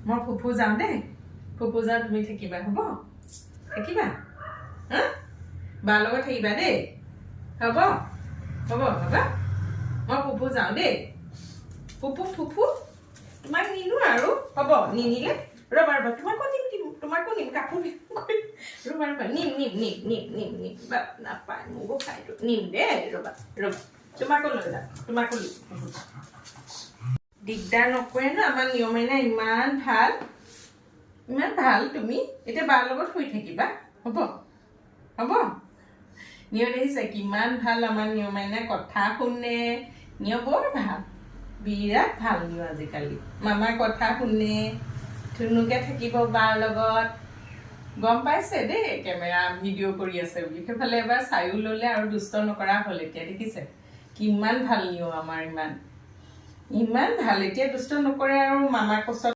মই ফুফু যাম দেই ফুফু যাম তুমি থাকিবা হ'ব থাকিবা হা বাৰ লগত থাকিবা দেই হ'ব হ'ব হ'ব মই ফুফু যাওঁ দেই ফুফু ফুফু তোমাক নিনো আৰু হ'ব নিনিলে ৰ'বা ৰ'বা তোমাকো নিম কাপোৰ ৰ'বা ৰ'বা নিম নিম নিম নিম নিম নিম নাপায় মোকো খাইটো নিম দেই ৰ'বা ৰ'বা তোমাকো লৈ যাম তোমাকো দিগদাৰ নকৰে ন আমাৰ নিয়মাইনা ইমান ভাল তুমি এতিয়া বাৰ লগত শুই থাকিবা হ'ব হ'ব নিয় দেখিছে কিমান ভাল আমাৰ নিয়মাইনা কথা শুনে নিয় বৰ ভাল বিৰাট ভাল নিয় আজিকালি মামাৰ কথা শুনে ধুনুকে থাকিব বাৰ লগত গম পাইছে দেই কেমেৰা ভিডিঅ' কৰি আছে বুলি সেইফালে এবাৰ চায়ো ল'লে আৰু দুষ্ট নকৰা হ'ল এতিয়া দেখিছে কিমান ভাল নিয় আমাৰ ইমান ভাল এতিয়া দুষ্ট নকৰে আৰু মামাক